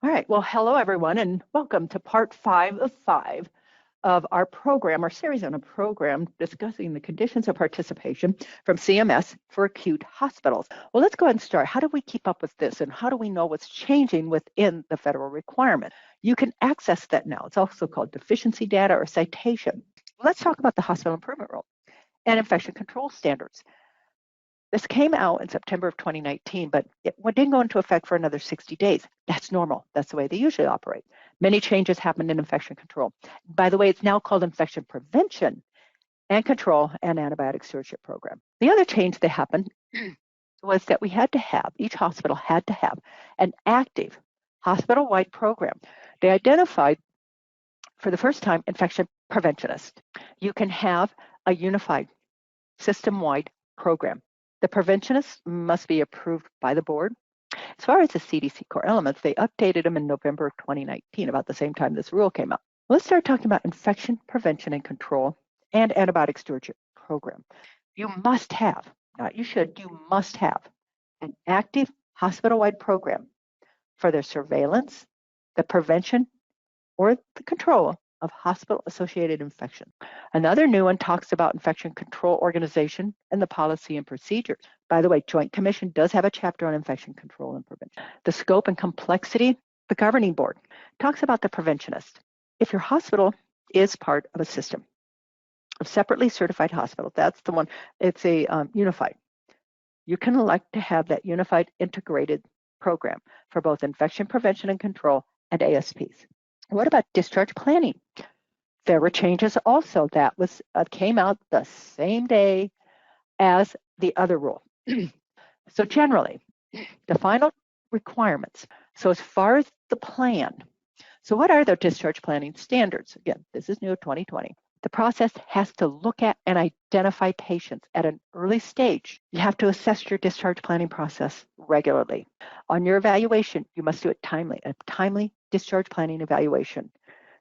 All right, well, hello everyone, and welcome to part 5 of 5 of our program, our series on a program discussing the conditions of participation from CMS for acute hospitals. Well, let's go ahead and start. How do we keep up with this, and how do we know what's changing within the federal requirement? You can access that now. It's also called deficiency data or citation. Let's talk about the hospital improvement rule and infection control standards. This came out in September of 2019, but it didn't go into effect for another 60 days. That's normal. That's the way they usually operate. Many changes happened in infection control. By the way, it's now called infection prevention and control and antibiotic stewardship program. The other change that happened was that each hospital had to have an active hospital-wide program. They identified for the first time infection preventionists. You can have a unified system-wide program. The preventionists must be approved by the board. As far as the CDC Core Elements, they updated them in November of 2019, about the same time this rule came out. Let's start talking about infection prevention and control and antibiotic stewardship program. You must have, not you should, you must have an active hospital-wide program for their surveillance, the prevention, or the control of hospital-associated infection. Another new one talks about infection control organization and the policy and procedures. By the way, Joint Commission does have a chapter on infection control and prevention. The scope and complexity, the governing board talks about the preventionist. If your hospital is part of a system of separately certified hospitals, that's the one, it's a unified. You can elect to have that unified integrated program for both infection prevention and control and ASPs. What about discharge planning? There were changes also that came out the same day as the other rule. So generally, the final requirements. So as far as the plan, so what are the discharge planning standards? Again, this is new 2020. The process has to look at and identify patients at an early stage. You have to assess your discharge planning process regularly. On your evaluation, you must do it timely, a timely discharge planning evaluation.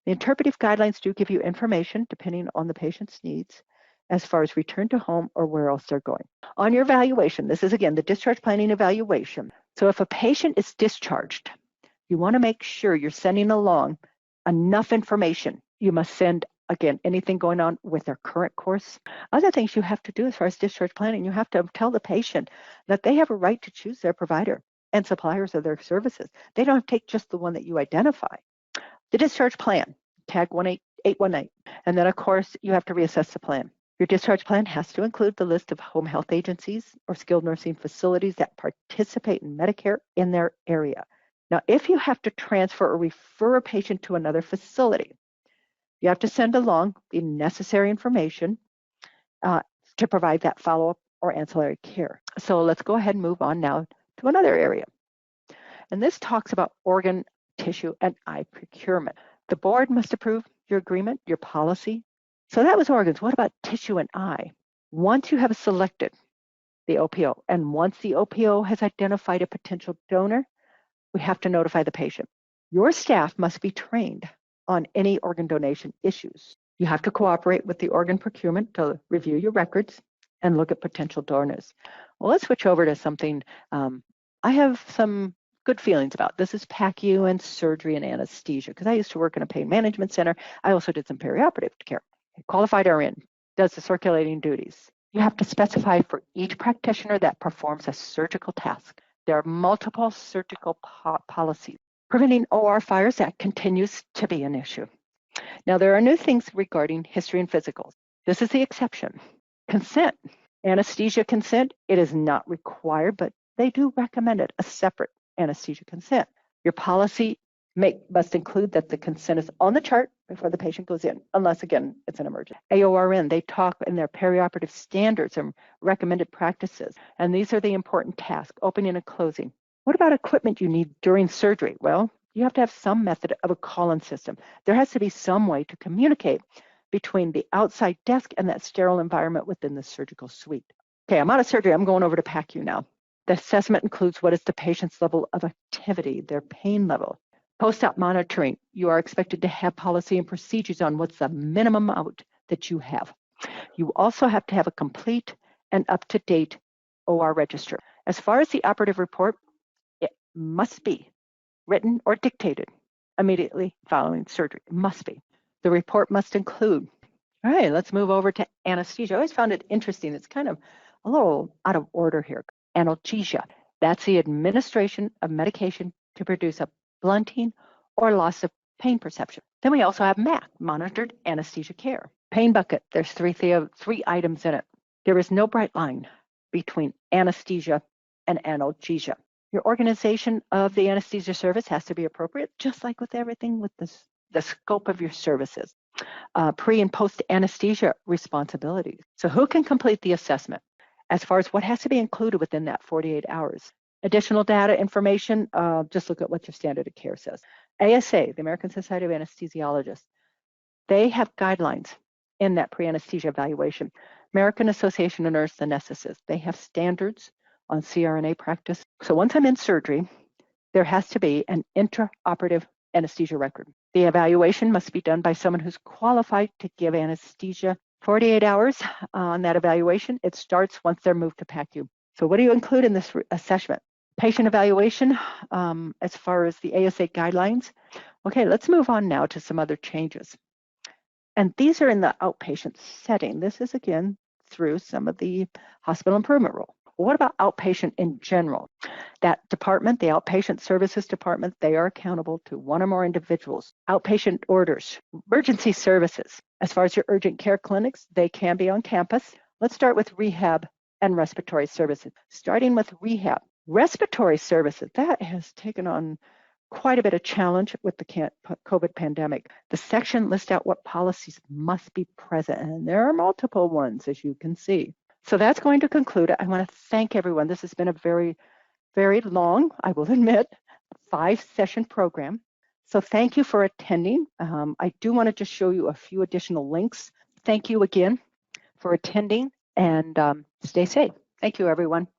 The interpretive guidelines do give you information depending on the patient's needs as far as return to home or where else they're going. On your evaluation, this is again the discharge planning evaluation. So if a patient is discharged, you want to make sure you're sending along enough information. You must send, again, anything going on with their current course. Other things you have to do as far as discharge planning, you have to tell the patient that they have a right to choose their provider and suppliers of their services. They don't have to take just the one that you identify. The discharge plan, tag 18818. And then, of course, you have to reassess the plan. Your discharge plan has to include the list of home health agencies or skilled nursing facilities that participate in Medicare in their area. Now, if you have to transfer or refer a patient to another facility, you have to send along the necessary information to provide that follow-up or ancillary care. So let's go ahead and move on now to another area. And this talks about organ, tissue, and eye procurement. The board must approve your agreement, your policy. So that was organs. What about tissue and eye? Once you have selected the OPO, and once the OPO has identified a potential donor, we have to notify the patient. Your staff must be trained on any organ donation issues. You have to cooperate with the organ procurement to review your records and look at potential donors. Well, let's switch over to something I have some good feelings about. This is PACU and surgery and anesthesia, because I used to work in a pain management center. I also did some perioperative care. Qualified RN does the circulating duties. You have to specify for each practitioner that performs a surgical task. There are multiple surgical policies. Preventing OR fires, that continues to be an issue. Now, there are new things regarding history and physicals. This is the exception. Consent. Anesthesia consent, it is not required, but they do recommend it, a separate anesthesia consent. Your policy must include that the consent is on the chart before the patient goes in, unless, again, it's an emergency. AORN, they talk in their perioperative standards and recommended practices, and these are the important tasks, opening and closing. What about equipment you need during surgery? Well, you have to have some method of a call-in system. There has to be some way to communicate between the outside desk and that sterile environment within the surgical suite. Okay, I'm out of surgery. I'm going over to PACU now. The assessment includes what is the patient's level of activity, their pain level. Post-op monitoring, you are expected to have policy and procedures on what's the minimum amount that you have. You also have to have a complete and up-to-date OR register. As far as the operative report, it must be written or dictated immediately following surgery. It must be. The report must include. All right, let's move over to anesthesia. I always found it interesting. It's kind of a little out of order here. Analgesia. That's the administration of medication to produce a blunting or loss of pain perception. Then we also have MAC, monitored anesthesia care. Pain bucket, there's three items in it. There is no bright line between anesthesia and analgesia. Your organization of the anesthesia service has to be appropriate, just like with everything with the scope of your services. Pre and post anesthesia responsibilities. So who can complete the assessment as far as what has to be included within that 48 hours? Additional data information, just look at what your standard of care says. ASA, the American Society of Anesthesiologists, they have guidelines in that pre-anesthesia evaluation. American Association of Nurse Anesthetists, they have standards on CRNA practice. So once I'm in surgery, there has to be an intraoperative anesthesia record. The evaluation must be done by someone who's qualified to give anesthesia. 48 hours on that evaluation. It starts once they're moved to PACU. So what do you include in this assessment? Patient evaluation as far as the ASA guidelines. Okay, let's move on now to some other changes. And these are in the outpatient setting. This is, again, through some of the hospital improvement rule. Well, what about outpatient in general? That department, the outpatient services department, they are accountable to one or more individuals. Outpatient orders, emergency services. As far as your urgent care clinics, they can be on campus. Let's start with rehab and respiratory services. Starting with rehab. Respiratory services, that has taken on quite a bit of challenge with the COVID pandemic. The section lists out what policies must be present, and there are multiple ones, as you can see. So that's going to conclude it. I want to thank everyone. This has been a very, very long, I will admit, 5-session program. So thank you for attending. I do want to just show you a few additional links. Thank you again for attending, and stay safe. Thank you, everyone.